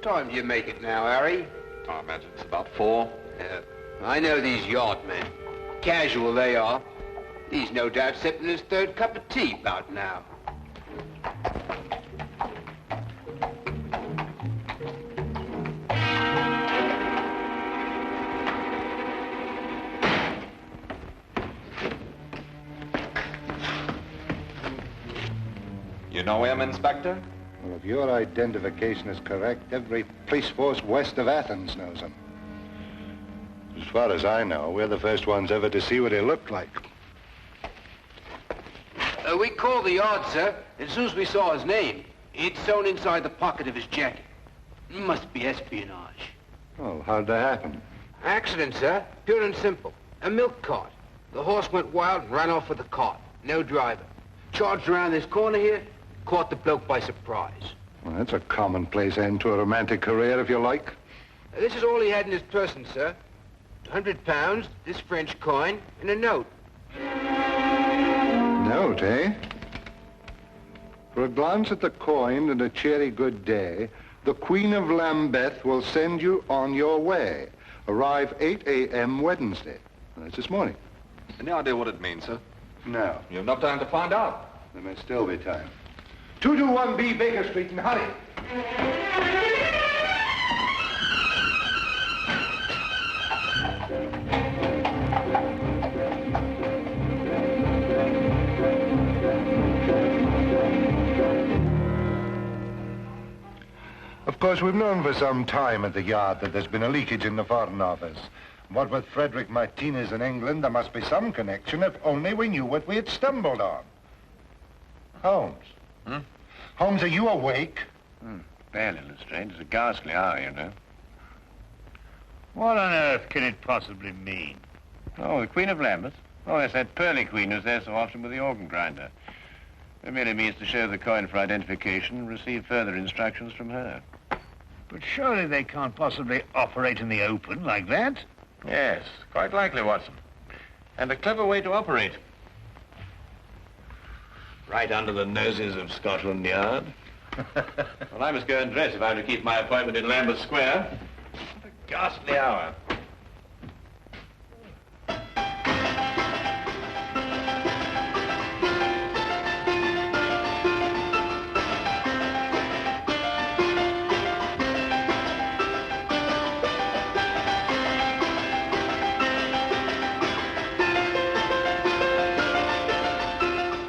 time do you make it now, Harry? I imagine it's about 4. I know these yard men. Casual they are. He's no doubt sipping his 3rd cup of tea about now. You know him, Inspector? Well, if your identification is correct, every police force west of Athens knows him. As far as I know, we're the first ones ever to see what he looked like. We called the yard, sir. As soon as we saw his name, it's sewn inside the pocket of his jacket. Must be espionage. Oh, how'd that happen? Accident, sir. Pure and simple. A milk cart. The horse went wild and ran off with the cart. No driver. Charged around this corner here, caught the bloke by surprise. Well, that's a commonplace end to a romantic career, if you like. This is all he had in his person, sir. £100, this French coin, and a note. Note, eh? For a glance at the coin and a cheery good day, the Queen of Lambeth will send you on your way. Arrive 8 a.m. Wednesday. That's this morning. Any idea what it means, sir? No. You have enough time to find out. There may still be time. 221B Baker Street, and hurry. Of course, we've known for some time at the Yard that there's been a leakage in the Foreign Office. What with Frederick Martinez in England, there must be some connection if only we knew what we had stumbled on. Holmes. Holmes, are you awake? Barely, Lestrade. It's a ghastly hour, you know. What on earth can it possibly mean? Oh, the Queen of Lambeth? Oh, yes, that pearly queen who's there so often with the organ grinder. It merely means to show the coin for identification and receive further instructions from her. But surely they can't possibly operate in the open like that? Yes, quite likely, Watson. And a clever way to operate. Right under the noses of Scotland Yard. Well, I must go and dress if I'm to keep my appointment in Lambeth Square. What a ghastly hour.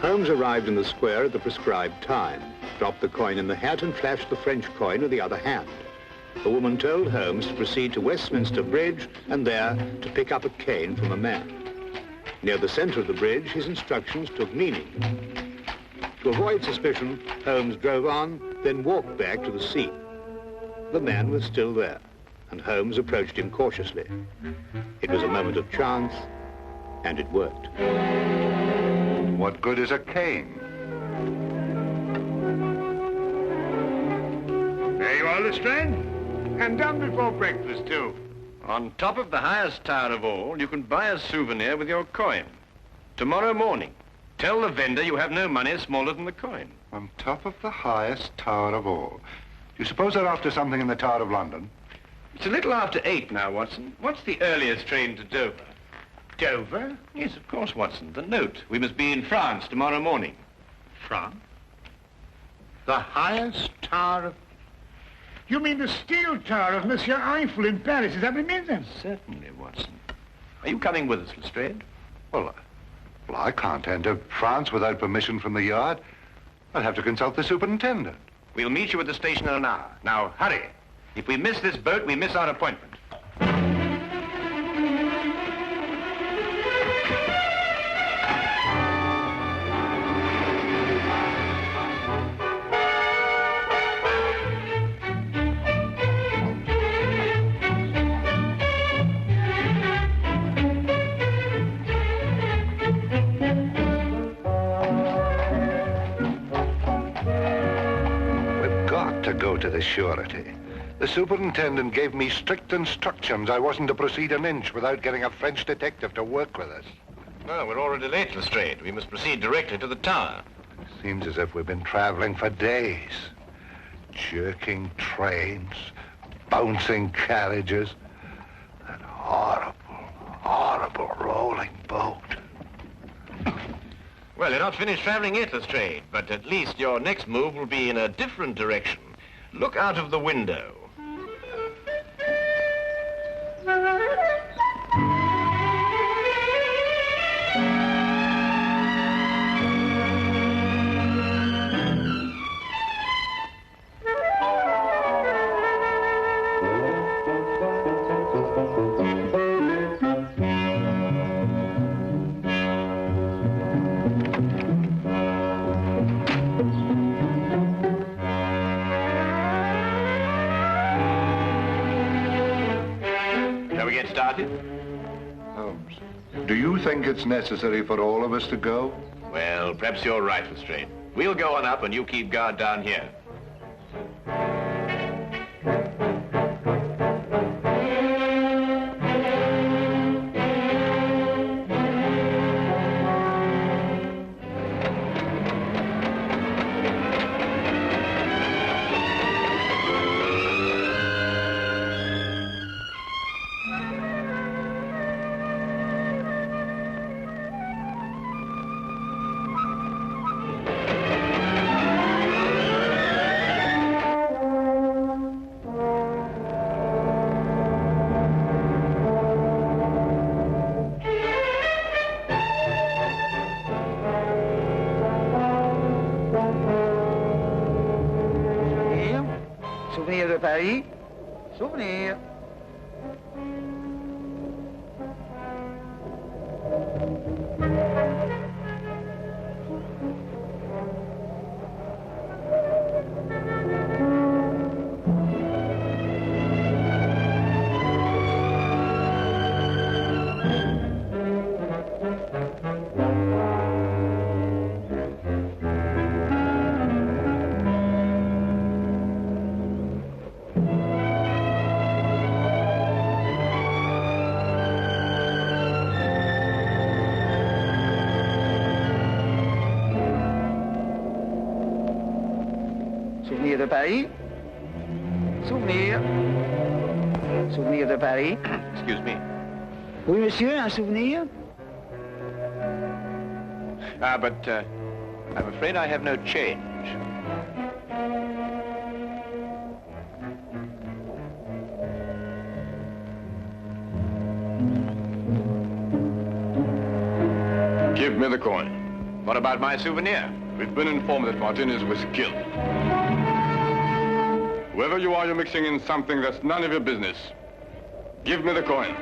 Holmes arrived in the square at the prescribed time, dropped the coin in the hat and flashed the French coin with the other hand. The woman told Holmes to proceed to Westminster Bridge and there to pick up a cane from a man. Near the center of the bridge, his instructions took meaning. To avoid suspicion, Holmes drove on, then walked back to the scene. The man was still there, and Holmes approached him cautiously. It was a moment of chance, and it worked. What good is a cane? There you are, Lestrade. And done before breakfast, too. On top of the highest tower of all, you can buy a souvenir with your coin. Tomorrow morning, tell the vendor you have no money smaller than the coin. On top of the highest tower of all. Do you suppose they're after something in the Tower of London? It's a little after 8 now, Watson. What's the earliest train to Dover? Dover? Yes, of course, Watson. The note. We must be in France tomorrow morning. France? The highest tower of... You mean the steel tower of Monsieur Eiffel in Paris? Is that what it means, then? Certainly, Watson. Are you coming with us, Lestrade? Well, I can't enter France without permission from the Yard. I'll have to consult the superintendent. We'll meet you at the station in an hour. Now, hurry. If we miss this boat, we miss our appointment. Go to the surety. The superintendent gave me strict instructions. I wasn't to proceed an inch without getting a French detective to work with us. No, we're already late, Lestrade. We must proceed directly to the tower. Seems as if we've been traveling for days. Jerking trains, bouncing carriages. That horrible, horrible rolling boat. Well, you're not finished traveling yet, Lestrade, but at least your next move will be in a different direction. Look out of the window. Holmes, do you think it's necessary for all of us to go? Well, perhaps you're right, Lestrade. We'll go on up and you keep guard down here. Souvenir de Paris. Souvenir. Souvenir de Paris. Souvenir. Souvenir de Paris. Excuse me. Oui, monsieur, un souvenir? But I'm afraid I have no change. Give me the coin. What about my souvenir? We've been informed that Martinez was killed. Whoever you are, you're mixing in something that's none of your business. Give me the coin.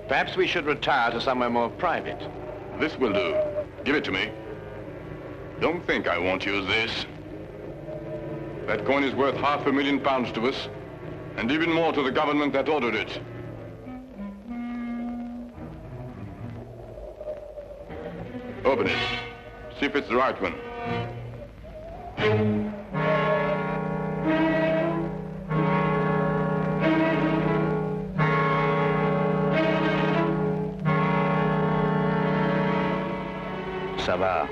Perhaps we should retire to somewhere more private. This will do. Give it to me. Don't think I won't use this. That coin is worth £500,000 to us, and even more to the government that ordered it. Open it. See if it's the right one. Ça va.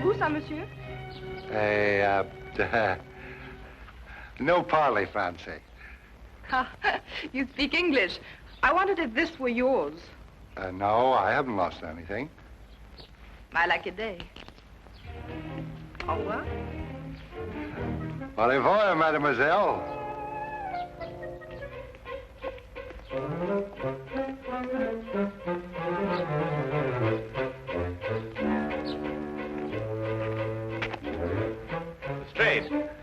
vous, ça, monsieur? No parley, Francie. Ah, you speak English. I wondered if this were yours. No, I haven't lost anything. I like your day. Au revoir. Au revoir, mademoiselle.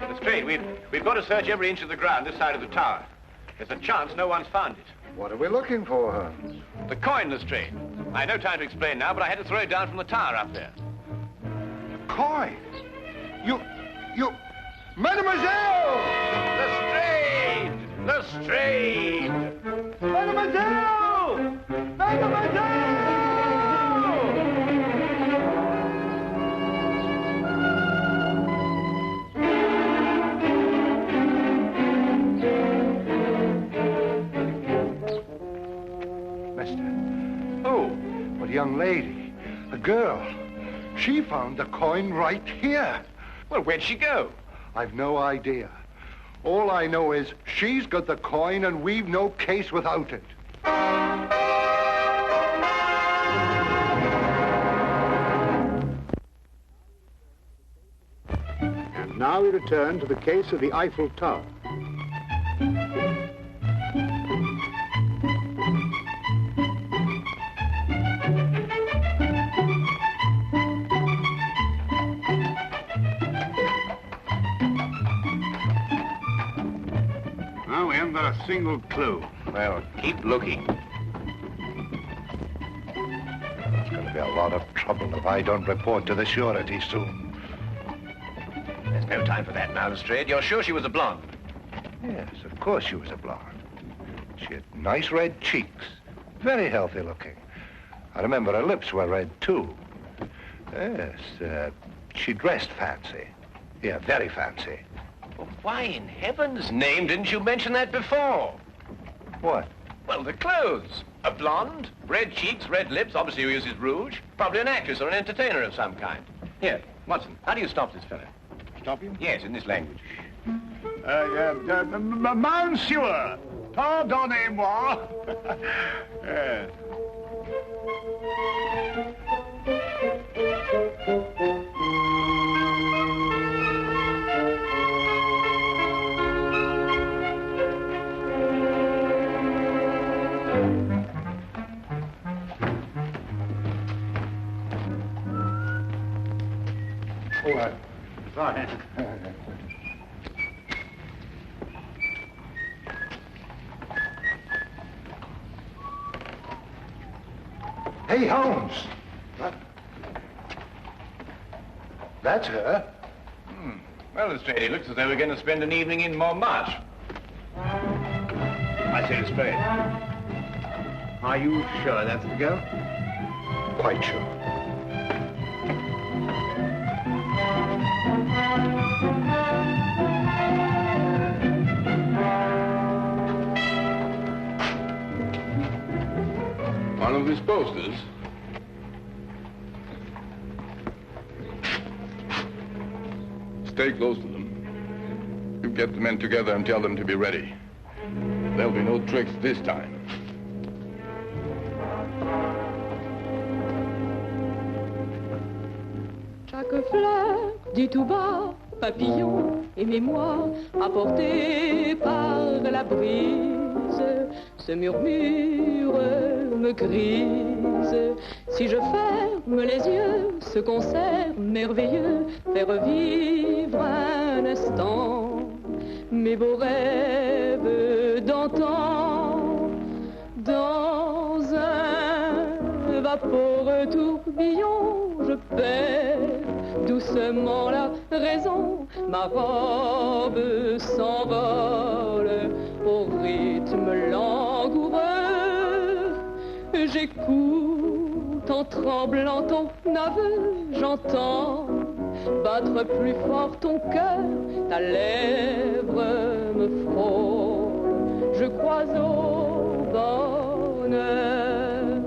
Lestrade, we've got to search every inch of the ground this side of the tower. There's a chance no one's found it. What are we looking for, Holmes? The coin, Lestrade. I have no time to explain now, but I had to throw it down from the tower up there. Coin? You... Mademoiselle! Lestrade! Lestrade! Mademoiselle! Mademoiselle! A young lady, a girl. She found the coin right here. Well, where'd she go? I've no idea. All I know is she's got the coin and we've no case without it. And now we return to the case of the Eiffel Tower. A single clue. Well, keep looking. It's going to be a lot of trouble if I don't report to the surety soon. There's no time for that now, Lestrade. You're sure she was a blonde? Yes, of course she was a blonde. She had nice red cheeks, very healthy looking. I remember her lips were red, too. Yes, she dressed fancy. Yeah, very fancy. Well, why in heaven's name didn't you mention that before? What? Well, the clothes. A blonde, red cheeks, red lips, obviously who uses rouge. Probably an actress or an entertainer of some kind. Here, Watson, how do you stop this fellow? Stop him? Yes, in this language. Monsieur, pardonnez-moi. Sorry. Hey, Holmes. What? That's her. Well, Lestrade, it looks as though we're going to spend an evening in Montmartre. I say, Lestrade, are you sure that's the girl? Quite sure. One of these posters. Stay close to them. You get the men together and tell them to be ready. There'll be no tricks this time. Chaque fleur dit tout bas, papillon et mémoire, apportés par la brise, ce murmure me grise. Si je ferme les yeux, ce concert merveilleux fait revivre un instant mes beaux rêves d'antan. Dans un vaporeux tourbillon, je perds doucement la raison. Ma robe s'envole au rythme langoureux. J'écoute en tremblant ton aveu, j'entends battre plus fort ton cœur, ta lèvre me frôle, je crois au bonheur.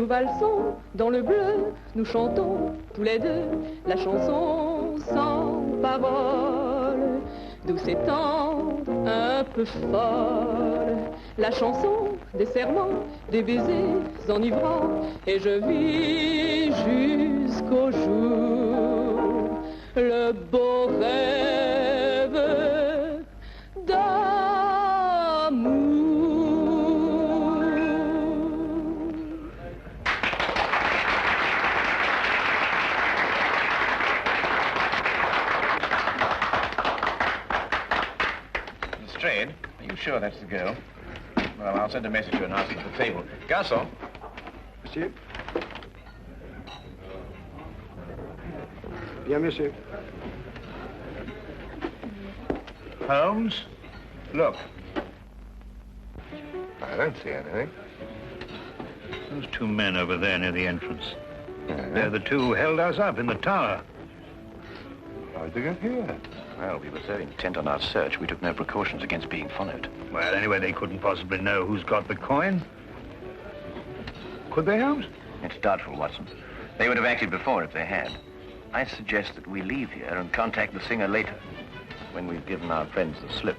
nous valsons dans le bleu, nous chantons tous les deux la chanson sans parole, douce et tendre, un peu folle, la chanson des serments, des baisers enivrants, et je vis jusqu'au jour le beau rêve d'amour. Lestrade, are you sure that's the girl? Well, I'll send a message to her and ask her to the table. Garçon. Monsieur. Bien, monsieur. Holmes, look. I don't see anything. Those two men over there near the entrance. They're the two who held us up in the tower. How'd they get here? Well, we were so intent on our search, we took no precautions against being followed. Well, anyway, they couldn't possibly know who's got the coin. Could they, Holmes? It's doubtful, Watson. They would have acted before if they had. I suggest that we leave here and contact the singer later, when we've given our friends the slip.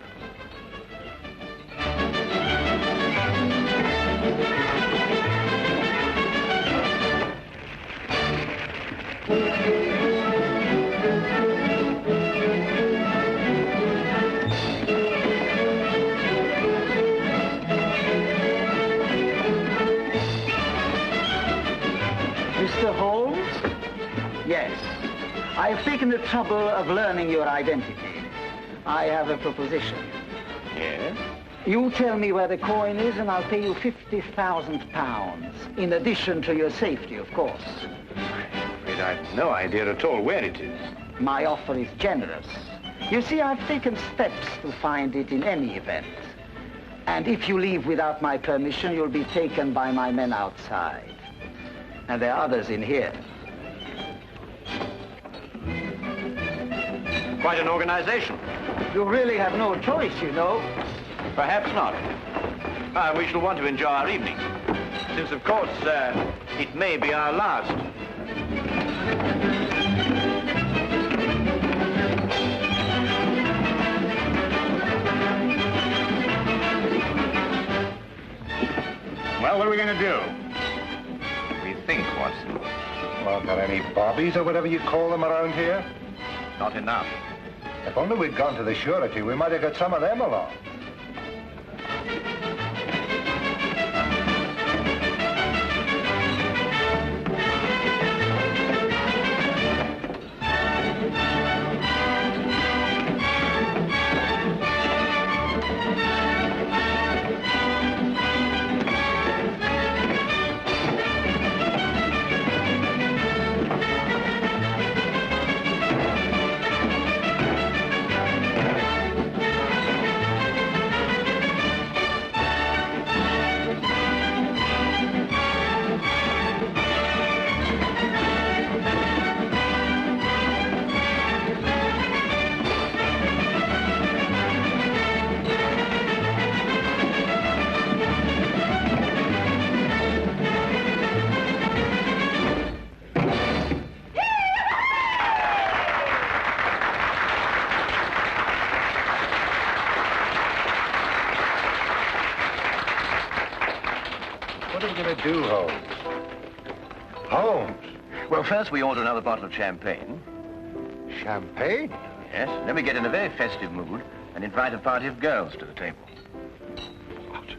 Mr. Holmes? Yes. I have taken the trouble of learning your identity. I have a proposition. Yes? You tell me where the coin is and I'll pay you £50,000. In addition to your safety, of course. I'm afraid I've no idea at all where it is. My offer is generous. You see, I've taken steps to find it in any event. And if you leave without my permission, you'll be taken by my men outside. And there are others in here. Quite an organization. You really have no choice, you know. Perhaps not. We shall want to enjoy our evening, since, of course, it may be our last. Well, what are we going to do? We think, Watson. Well, got any bobbies or whatever you call them around here? Not enough. If only we'd gone to the surety, we might have got some of them along. Do, Holmes? Holmes? Well, first we order another bottle of champagne. Champagne? Yes, then we get in a very festive mood and invite a party of girls to the table. What?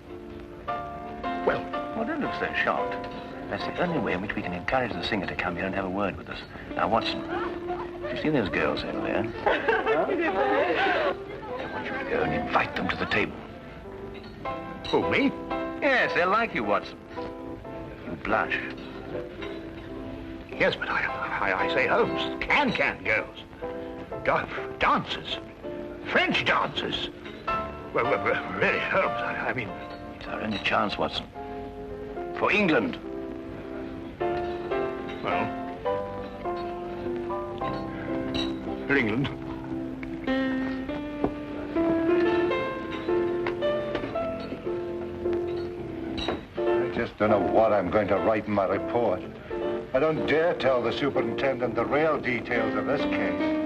Well, don't look so shocked. That's the only way in which we can encourage the singer to come here and have a word with us. Now, Watson, you see those girls over there? I want you to go and invite them to the table. Who, me? Yes, they'll like you, Watson. You blush. Yes, but I say, Holmes, can girls. Dancers. French dancers. Well, really, Holmes, I mean... It's our only chance, Watson. For England. Well... For England. I just don't know what I'm going to write in my report. I don't dare tell the superintendent the real details of this case.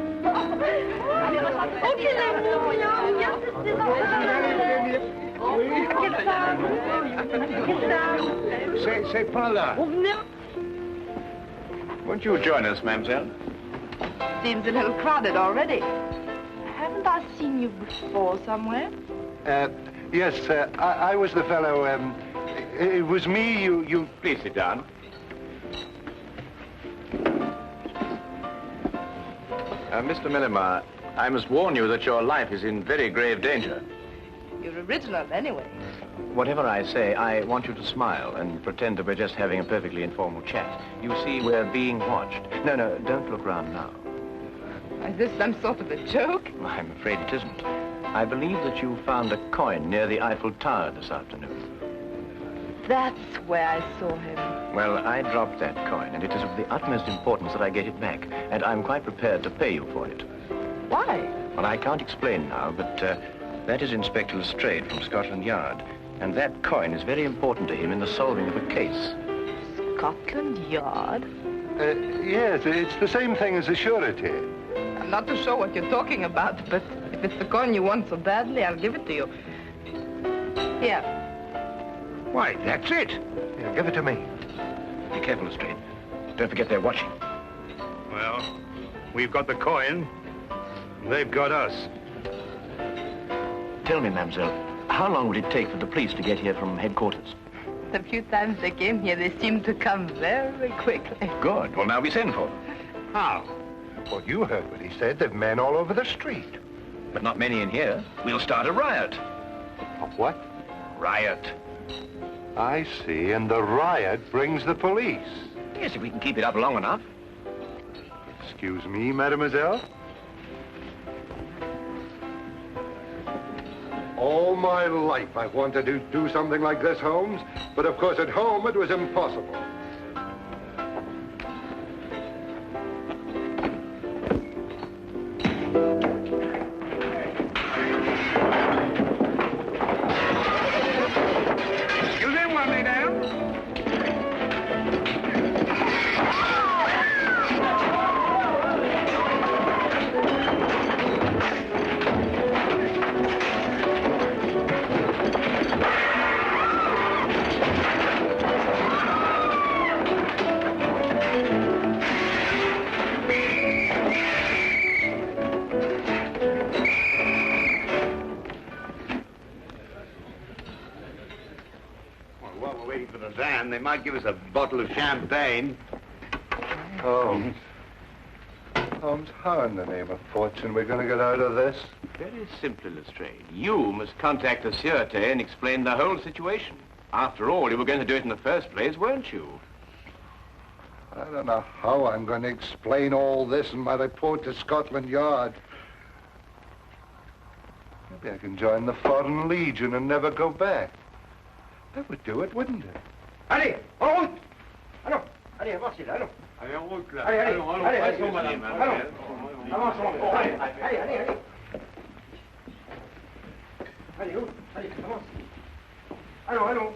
C'est pas là. Won't you join us, mademoiselle? Seems a little crowded already. Haven't I seen you before somewhere? Yes, I was the fellow, it was me, you... Please sit down. Mr. Milinaire, I must warn you that your life is in very grave danger. You're original anyway. Whatever I say, I want you to smile and pretend that we're just having a perfectly informal chat. You see, we're being watched. No, don't look round now. Is this some sort of a joke? I'm afraid it isn't. I believe that you found a coin near the Eiffel Tower this afternoon. That's where I saw him. Well, I dropped that coin, and it is of the utmost importance that I get it back, and I'm quite prepared to pay you for it. Why? Well, I can't explain now, but that is Inspector Lestrade from Scotland Yard, and that coin is very important to him in the solving of a case. Scotland Yard? Yes, it's the same thing as a surety. I'm not too sure what you're talking about, but if it's the coin you want so badly, I'll give it to you. Here. Why, that's it. Yeah, give it to me. Be careful, Lestrade. Don't forget they're watching. Well, we've got the coin. They've got us. Tell me, mademoiselle, how long would it take for the police to get here from headquarters? The few times they came here, they seemed to come very quickly. Good. Well, now we send for them. How? Well, you heard what he said. There've men all over the street. But not many in here. We'll start a riot. A what? Riot. I see, and the riot brings the police. Yes, if we can keep it up long enough. Excuse me, mademoiselle? All my life I've wanted to do something like this, Holmes, but of course at home it was impossible. They might give us a bottle of champagne. Holmes. Holmes, how in the name of fortune we're going to get out of this? Very simply, Lestrade. You must contact the Sûreté and explain the whole situation. After all, you were going to do it in the first place, weren't you? I don't know how I'm going to explain all this in my report to Scotland Yard. Maybe I can join the Foreign Legion and never go back. That would do it, wouldn't it? Allez, en route! Allons, allez, avancez là, allons. Allez, en route, là. Allez, allez, allons, allez, allons, allez, madame. allons. Avançons, allez, allez, allez, allez. Allez, où? Allez, avance. Allons, allons.